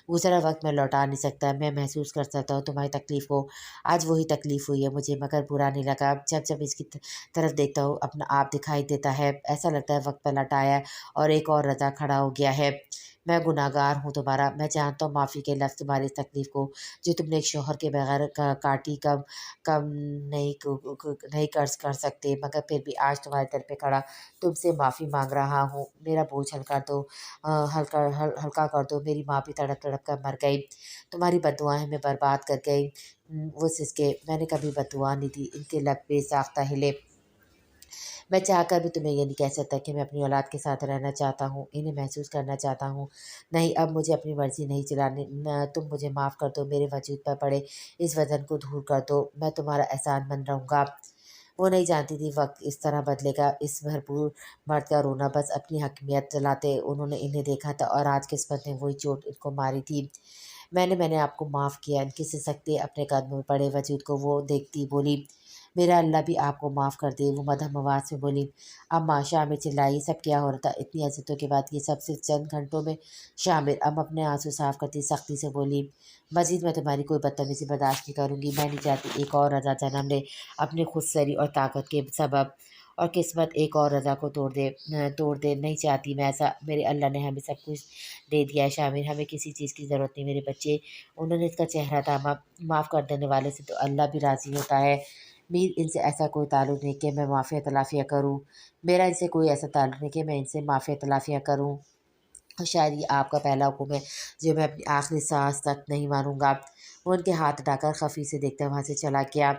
गुज़रा वक़्त मैं लौटा नहीं सकता। मैं महसूस कर सकता हूँ तुम्हारी तकलीफ़ को। आज वही तकलीफ़ हुई है मुझे, मगर बुरा नहीं लगा। जब इसकी तरफ देखता हूँ, अपना आप दिखाई देता है। ऐसा लगता है वक़्त पलट आया है और एक और रज़ा खड़ा हो गया है। मैं गुनहगार हूँ तुम्हारा। मैं जानता हूँ माफ़ी के लफ्ज़ तुम्हारी इस तकलीफ़ को, जो तुमने एक शौहर के बगैर काटी, कम नहीं कर सकते, मगर फिर भी आज तुम्हारे दर पे खड़ा तुमसे माफ़ी माँग रहा हूँ। मेरा बोझ हल्का कर दो। मेरी माँ भी तड़प-तड़प कर मर गई। तुम्हारी बददुआएँ हमें बर्बाद कर गई। वो सिसके। मैंने कभी बददुआ नहीं दी। इनके लब बेसाख्ता हिले। मैं चाहकर भी तुम्हें ये नहीं कह सकता कि मैं अपनी औलाद के साथ रहना चाहता हूँ, इन्हें महसूस करना चाहता हूँ। नहीं, अब मुझे अपनी मर्ज़ी नहीं चलानी। न तुम मुझे माफ़ कर दो, मेरे वजूद पर पड़े इस वज़न को दूर कर दो। मैं तुम्हारा एहसानमंद रहूँगा। वो नहीं जानती थी वक़्त इस तरह बदलेगा। इस भरपूर मर्द का रोना बस अपनी हकीमियत जलाते उन्होंने इन्हें देखा था, और आज किस्मत ने वही चोट इनको मारी थी। मैंने आपको माफ़ किया। इनकी सिसकते अपने कदमों में पड़े वजूद को वो देखती बोली, मेरा अल्लाह भी आपको माफ़ कर दे। वो मध्यम आवाज़ में बोली। अम्मा, शामिर चिल्लाई, सब क्या हो रहा था? इतनी अज़ियतों के बाद ये सब सिर्फ चंद घंटों में? शामिर अम्मा अपने आंसू साफ़ करती सख्ती से बोली, मज़ीद मैं तुम्हारी कोई बदतमीज़ी बर्दाश्त नहीं करूँगी। मैं नहीं चाहती एक और रज़ा जन्म ले, अपनी खुदसरी और ताकत के सबब। और किस्मत एक और रज़ा को तोड़ दे नहीं चाहती मैं ऐसा। मेरे अल्लाह ने हमें सब कुछ दे दिया है शामिर, हमें किसी चीज़ की ज़रूरत नहीं। मेरे बच्चे उन्होंने इसका चेहरा थामा, माफ़ कर देने वाले से तो अल्लाह भी राज़ी होता है। मीर इनसे ऐसा कोई ताल्लुक़ नहीं कि मैं माफ़िया तलाफ़िया करूँ, मेरा इनसे कोई ऐसा ताल्लुक़ नहीं कि मैं इनसे माफ़िया तलाफ़िया करूँ। और शायद ये आपका पहला हुक्म है जो मैं अपनी आखिरी सांस तक नहीं मानूंगा। वो उनके हाथ हटाकर खफी से देखते वहाँ से चला गया।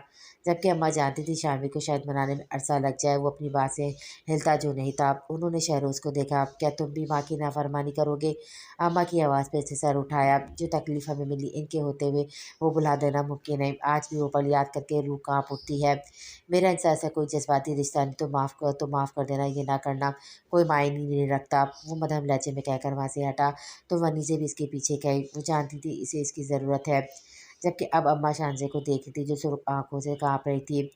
जबकि अम्मा जानती थी शामिर को शायद मनाने में अरसा लग जाए, वो अपनी बात से हिलता जो नहीं था। उन्होंने शहरोज़ को देखा, क्या तुम भी माँ की नाफरमानी करोगे? अम्मा की आवाज़ पे से सर उठाया। जो तकलीफ़ हमें मिली इनके होते हुए वो भुला देना मुमकिन है। आज भी वो पल याद करके रूह काँप उठती है। मेरा इनसे ऐसा कोई जज्बाती रिश्ता नहीं, तो माफ़ कर देना, ये ना करना कोई मायने नहीं रखता। वो मध्यम लहजे में कहकर वहाँ से हटा तो वनी से भी इसके पीछे गई। वो जानती थी इसे इसकी ज़रूरत है। जबकि अब अम्मा शानज़े को देखती थी जो सुर्ख़ आँखों से काँप रही थी।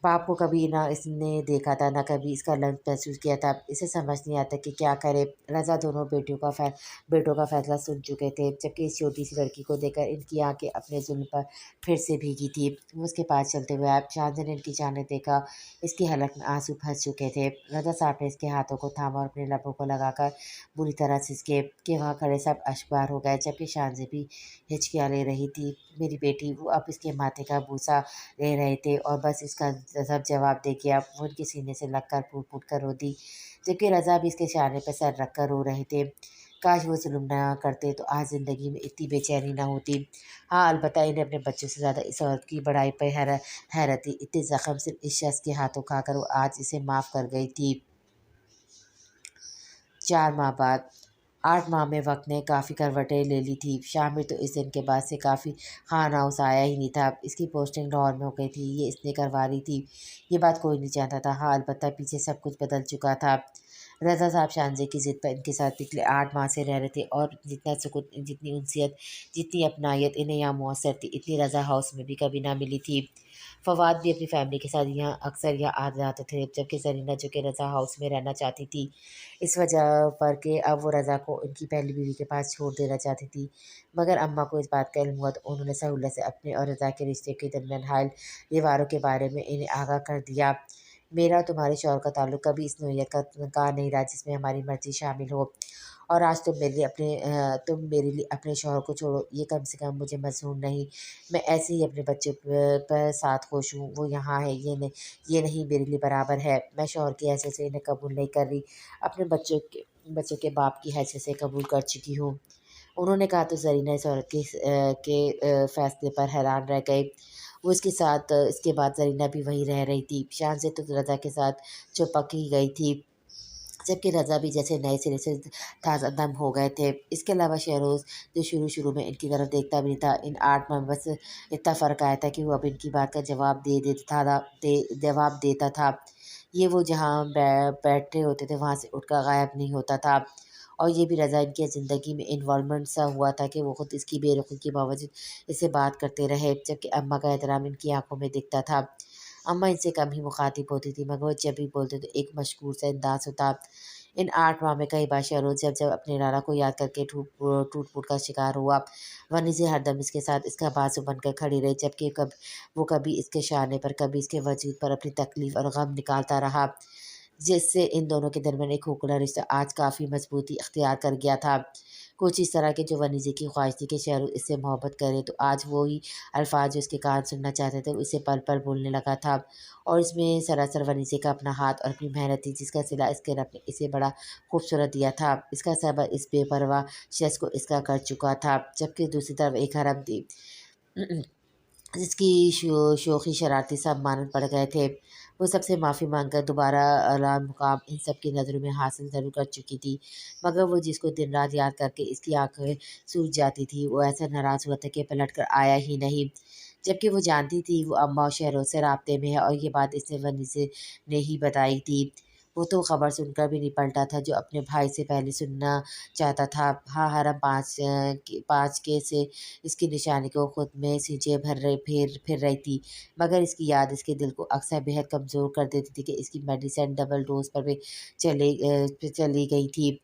बाप को कभी ना इसने देखा था, ना कभी इसका लम्स महसूस किया था। इसे समझ नहीं आता कि क्या करे। रज़ा दोनों बेटों का फ़ैसला सुन चुके थे, जबकि इस छोटी-सी लड़की को देखकर इनकी आँखें अपने ज़ुल्म पर फिर से भीगी थी। वो उसके पास चलते हुए आए। शाहज़ाद ने इनकी जाने देखा, इसकी हलक में आँसू फँस चुके थे। रज़ा साहब ने इसके हाथों को थामा और अपने लबों को लगाकर बुरी तरह सिसके कि वहाँ खड़े सब अश्कबार हो गए, जबकि शानज़ी भी हिचकियाँ ले रही थी। मेरी बेटी, वो अब इसके माथे का बूसा ले रहे थे और बस इसका सब जवाब दे गया। वो उनके सीने से लगकर फूट-फूट कर रो दी, जबकि रज़ा भी इसके शाने पर सर रख कर रो रहे थे। काश वो ज़ुल्म ना करते तो आज ज़िंदगी में इतनी बेचैनी ना होती। हाँ, अलबत्ता इन्हें अपने बच्चों से ज़्यादा इस औरत की बड़ाई पर हैरत थी। इतने ज़ख्म सिर्फ़ इस शख़्स के हाथों खाकर वो आज इसे माफ़ कर गई थी। 4 माह बाद 8 माह में वक़्त ने काफ़ी करवटें ले ली थी। शामिर तो इस दिन के बाद से काफ़ी खान हाउस आया ही नहीं था। इसकी पोस्टिंग लाहौर में हो गई थी, ये इसने करवा ली थी। ये बात कोई नहीं जानता था। हाँ, अलबत्ता पीछे सब कुछ बदल चुका था। रज़ा साहब शानज़े की ज़िद पर इनके साथ पिछले 8 माह से रह रहे थे और जितना सुकून, जितनी उनसियत, जितनी अपनायत इन्हें यहाँ मुयस्सर थी, इतनी रज़ा हाउस में भी कभी ना मिली थी। फवाद भी अपनी फैमिली के साथ यहाँ आ जाते थे, जबकि ज़रीना जो कि रज़ा हाउस में रहना चाहती थी, इस वजह पर कि अब वो रज़ा को उनकी पहली बीवी के पास छोड़ देना चाहती थी। मगर अम्मा को इस बात का इल्म हुआ तो उन्होंने सहूलत से अपने और रज़ा के रिश्ते के दरमियान हायल दीवारों के बारे में इन्हें आगाह कर दिया। मेरा और तुम्हारे शौहर का ताल्लुक कभी इस नोयत का नहीं रहा जिसमें हमारी मर्ज़ी शामिल हो। और आज तुम मेरे लिए अपने शौहर को छोड़ो, ये कम से कम मुझे मंज़ूर नहीं। मैं ऐसे ही अपने बच्चे पर साथ खुश हूँ। वो यहाँ है, ये नहीं मेरे लिए बराबर है। मैं शौहर की हैसियत से इन्हें कबूल नहीं कर रही, अपने बच्चों के बाप की हैसियत से कबूल कर चुकी हूँ। उन्होंने कहा तो ज़रीना इस औरत फ़ैसले पर हैरान रह गई। वो इसके बाद ज़रीना भी वहीं रह रही थी। शान से तो रज़ा के साथ चिपक ही गई थी, जबकि रज़ा भी जैसे नए सिरे से ताज़ा दम हो गए थे। इसके अलावा शहरोज़, जो शुरू-शुरू में इनकी तरफ देखता भी नहीं था, इन 8 माह में बस इतना फ़र्क आया था कि वो अब इनकी बात का जवाब देता था। ये वो जहाँ बैठे होते थे वहाँ से उठकर गायब नहीं होता था। और ये भी रज़ा इनकी ज़िंदगी में इन्वॉल्वमेंट सा हुआ था कि वो खुद इसकी बेरुखी के बावजूद इससे बात करते रहे, जबकि अम्मा का एहतराम इनकी आँखों में दिखता था। अम्मा इनसे कम ही मुख़ातिब होती थी, मगर वो जब भी बोलते तो एक मशकूर सा अंदाज़ होता। इन 8 माह में कई बार शहरोज़ जब अपने लाला को याद करके टूट-फूट का शिकार हुआ। वनीज़े हरदम इसके साथ इसका बाज़ू बनकर खड़ी रही, जबकि वो कभी इसके शाने पर, कभी इसके वजूद पर अपनी तकलीफ़ और गम निकालता रहा, जिससे इन दोनों के दरमियान एक खोखला रिश्ता आज काफ़ी मज़बूती अख्तियार कर गया था। कुछ इस तरह के जो वनीज़े की ख्वाहिश थी कि शहरोज़ इससे मोहब्बत करे, तो आज वही अल्फ़ाज़ जो इसके कान सुनना चाहते थे, वो इसे पल-पल बोलने लगा था। और इसमें सरासर वनीज़े का अपना हाथ और अपनी मेहनत थी, जिसका सिला इसके रब ने इसे बड़ा खूबसूरत दिया था। इसका सब्र इस बेपरवाह शख़्स को इसका कर चुका था, जबकि दूसरी तरफ एक हरम थी जिसकी शोख़ी शरारती सब मानद पड़ गए थे। वो सबसे माफ़ी माँगकर दोबारा अला मुक़ाम इन सब की नज़रों में हासिल ज़रूर कर चुकी थी, मगर वो जिसको दिन-रात याद करके इसकी आँखें सूज जाती थी, वो ऐसा नाराज़ हुआ था कि पलट कर आया ही नहीं। जबकि वो जानती थी वो अम्मा और शहरों से राब्ते में है और ये बात इसने वनीज़े ने ही बताई थी। वो तो ख़बर सुनकर भी नहीं पलटा था जो अपने भाई से पहले सुनना चाहता था। हाँ, हरम 5 के से इसकी निशानी को खुद में सींचे फिर रही थी, मगर इसकी याद इसके दिल को अक्सर बेहद कमज़ोर कर देती थी कि इसकी मेडिसिन डबल डोज़ पर भी चली गई थी।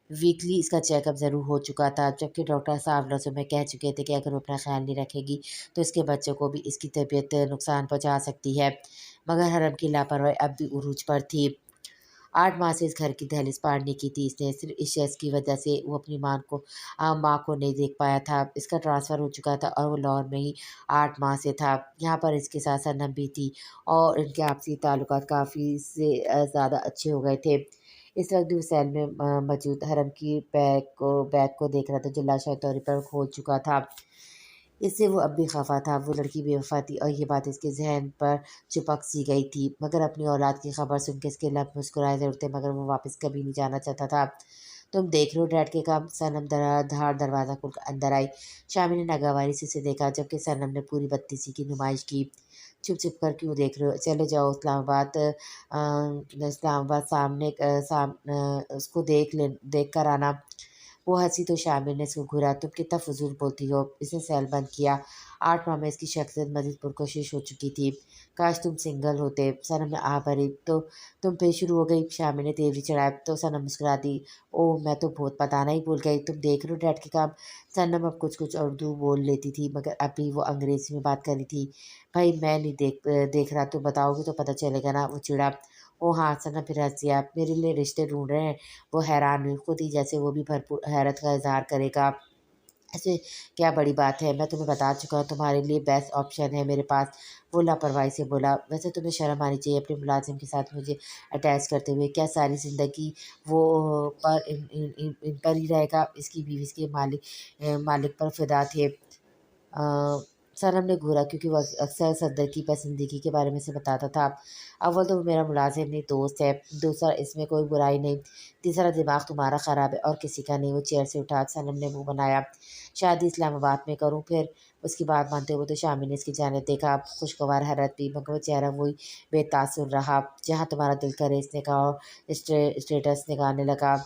वीकली इसका चेकअप ज़रूर हो चुका था, जबकि डॉक्टर साहब लफ्ज़ों में कह चुके थे कि अगर वो अपना ख़्याल नहीं रखेगी, तो इसके बच्चों को भी इसकी तबीयत नुकसान पहुँचा सकती है। मगर हरम की लापरवाही अब भी उरूज पर थी। 8 माह से इस घर की दहलीज पार नहीं की थी इसने, सिर्फ इस शख्स की वजह से वो अपनी माँ को नहीं देख पाया था। इसका ट्रांसफ़र हो चुका था और वो लाहौर में ही 8 माह से था। यहाँ पर इसके साथ सनम भी थी और इनके आपसी ताल्लुकात काफ़ी से ज़्यादा अच्छे हो गए थे। इस वक्त भी वो सेल में मौजूद हरम की बैग को देख रहा था जो लाशाई तौर पर खोल चुका था। इससे वो अब भी खफा था। वो लड़की बेवफा थी और ये बात इसके ज़हन पर चिपक सी गई थी। मगर अपनी औलाद की खबर सुन के इसके लब मुस्कुराए ज़रूर थे, मगर वो वापस कभी नहीं जाना चाहता था। तुम देख रहे हो डैड के काम? सनम धार दरवाज़ा खोलकर अंदर आई। शामी ने नागवारी से उसे देखा, जबकि सनम ने पूरी बदतमीजी की नुमाइश की। चुप चुप कर क्यों देख रहे हो? चले जाओ इस्लामाबाद सामने उसको देख कर आना। वो हंसी तो शामिर ने इसको घूरा। तुम कितना फजूल बोलती हो। इसने सेल बंद किया। 8 माह में इसकी शख्सियत मजीद पुरकशिश हो चुकी थी। काश तुम सिंगल होते। सनम ने आह भरी। तो तुम फिर शुरू हो गई। शामिर ने तेवरी चढ़ाया तो सनम मुस्कुरा दी। ओह, मैं तो बहुत बताना ही भूल गई। तुम देख रहे हो डैड के काम? सनम अब कुछ कुछ उर्दू बोल लेती थी, मगर अभी वो अंग्रेज़ी में बात कर रही थी। भाई मैं नहीं देख रहा, तुम बताओगे तो पता चलेगा ना, वो चिढ़ा। ओ हाँ, सनम फिर हंस दिया। मेरे लिए रिश्ते ढूंढ रहे हैं? वो हैरान हुई, खुद ही जैसे वो भी भरपूर हैरत का इजहार करेगा। ऐसे क्या बड़ी बात है, मैं तुम्हें बता चुका हूँ, तुम्हारे लिए बेस्ट ऑप्शन है मेरे पास। वो लापरवाही से बोला। वैसे तुम्हें शर्म आनी चाहिए अपने मुलाजिम के साथ मुझे अटैच करते हुए। क्या सारी ज़िंदगी वो पर इन पर ही रहेगा? इसकी बीवी इसके मालिक पर फिदा थे। सनम ने घूरा, क्योंकि वह अक्सर सदर की पसंदीगी के बारे में से बताता था। अव्वल तो वो मेरा मुलाजिम नहीं, दोस्त है। दूसरा, इसमें कोई बुराई नहीं। तीसरा, दिमाग तुम्हारा ख़राब है और किसी का नहीं। वो चेयर से उठा। सनम ने मुंह बनाया। शादी इस्लामाबाद में करूं फिर? उसकी बात मानते हुए तो शामी ने इसकी जानिब देखा, खुशगवार हैरत भी, मगर वो चेहरा वही बेतासुर रहा। जहाँ तुम्हारा दिल करे, इसने कहा और स्टेटस निकालने लगा।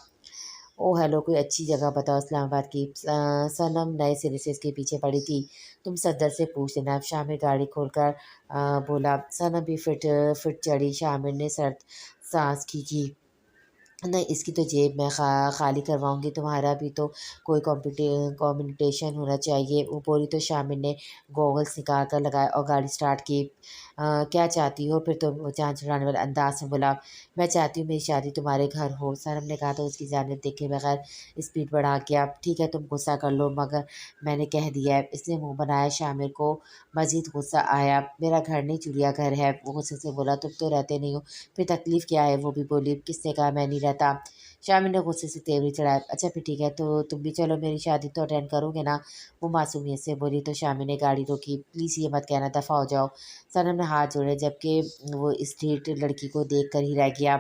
ओह हेलो, कोई अच्छी जगह बताओ इस्लामाबाद की। सनम नए सिरे से इसके पीछे पड़ी थी। तुम सदर से पूछ लेना। शामिर गाड़ी खोलकर बोला। सनम भी फिट चढ़ी। शामिर ने सर्द सांस खींची। नहीं, इसकी तो जेब मैं खाली करवाऊँगी, तुम्हारा भी तो कोई कॉम्बिनेशन होना चाहिए। वो बोली तो शामिर ने गॉगल्स निकाल कर लगाए और गाड़ी स्टार्ट की। क्या चाहती हो फिर? तुम जान छुड़ाने वाले अंदाज में बोला। मैं चाहती हूँ मेरी शादी तुम्हारे घर हो। सनम ने कहा तो उसकी जानिब देखे बगैर स्पीड बढ़ा गया। ठीक है, तुम गुस्सा कर लो, मगर मैंने कह दिया है। इसने मुँह बनाया। शामिर को मज़ीद गुस्सा आया। मेरा घर नहीं, चिड़ियाघर है। वो गुस्से से बोला। तुम तो रहते नहीं हो, फिर तकलीफ़ क्या है? वो भी बोली। किसने कहा मैं नहीं रहता? शामिर ने गुस्से से तेवरी चढ़ाया। अच्छा फिर ठीक है, तो तुम भी चलो, मेरी शादी तो अटेंड करोगे ना? वो मासूमियत से बोली। तो शामिर ने गाड़ी रोकी। प्लीज़ ये मत कहना, दफ़ा हो जाओ। सनम ने हाथ जोड़े, जबकि वो स्ट्रीट लड़की को देख कर ही रह गया।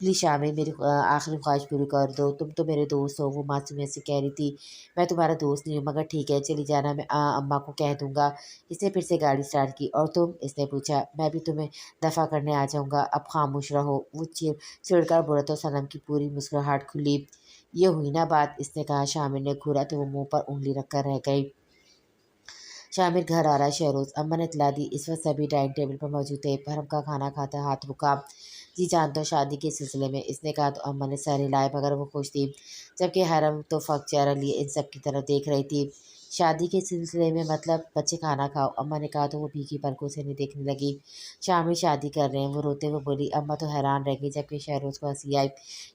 प्लीज़ शामिर, मेरी आखिरी ख्वाहिश पूरी कर दो। तुम तो मेरे दोस्त हो। वो मासूमियत से कह रही थी। मैं तुम्हारा दोस्त नहीं हूँ, मगर ठीक है, चली जाना, मैं अम्मा को कह दूँगा। इसने फिर से गाड़ी स्टार्ट की। और तुम? इसने पूछा। मैं भी तुम्हें दफ़ा करने आ जाऊँगा, अब खामोश रहो। वो चिढ़कर बोला तो सनम की पूरी मुस्कुराहट खुली। ये हुई ना बात, इसने कहा। शामिर ने घूरा तो वो मुँह पर उँगली रखकर रह गई। शामिर घर आ रहा है शहरोज़, अम्मा ने इत्तला दी। इस वक्त सभी डाइनिंग टेबल पर मौजूद थे। फरम का खाना खाता हाथ रुका। जी जानता हूँ, शादी के सिलसिले में, इसने कहा तो अम्मा ने सर हिलाए, मगर वो खुश थी, जबकि हरम तो फक चेहरा लिए इन सब की तरफ देख रही थी। शादी के सिलसिले में मतलब? बच्चे खाना खाओ, अम्मा ने कहा तो वो भीगी पलकों से नहीं देखने लगी। शामिर शादी कर रहे हैं, वो रोते हुए बोली। अम्मा तो हैरान रह गई, जबकि शहरोज़ को हंसी आई।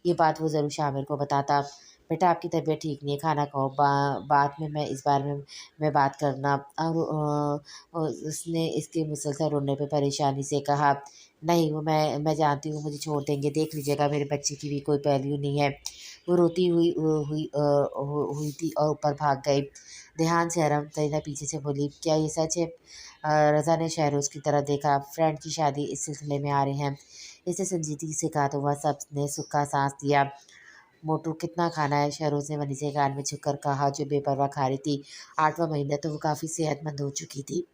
ये बात वो ज़रूर शामिर को बताता। बेटा आपकी तबीयत ठीक नहीं है, खाना खाओ, बाद में मैं इस बारे में बात करना। उसने इसके मुसलसल रोने पे परेशानी से कहा। नहीं, वो मैं जानती हूँ, मुझे छोड़ देंगे, देख लीजिएगा, मेरे बच्चे की भी कोई वैल्यू नहीं है। वो रोती हुई थी और ऊपर भाग गई। ध्यान से आराम तरीना पीछे से बोली। क्या ये सच है? रज़ा ने शहरोज़ की तरफ देखा। फ्रेंड की शादी इस सिलसिले में आ रहे हैं, इसने संजीदगी से कहा तो वह सब ने सुख का सांस दिया। मोटू कितना खाना है? शहरोज़ ने वनी से कान में छुपकर कहा, जो बेपरवाह खा रही थी। 8वां महीना तो वो काफ़ी सेहतमंद हो चुकी थी।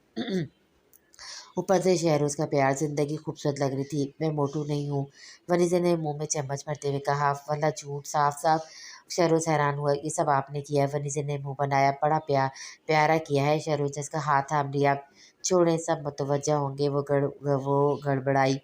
ऊपर से शहरोज़ का प्यार, ज़िंदगी खूबसूरत लग रही थी। मैं मोटू नहीं हूँ, वनीज़ा ने मुंह में चम्मच भरते हुए कहा। वल्ला झूठ, साफ साफ। शहरोज़ हैरान हुआ। ये सब आपने किया है? वनीज़ा ने मुंह बनाया। बड़ा प्यारा किया है। शहरोज़ ने इसका हाथ थाम लिया। छोड़ें, सब मुतवज्जा होंगे। वो गड़बड़ाई।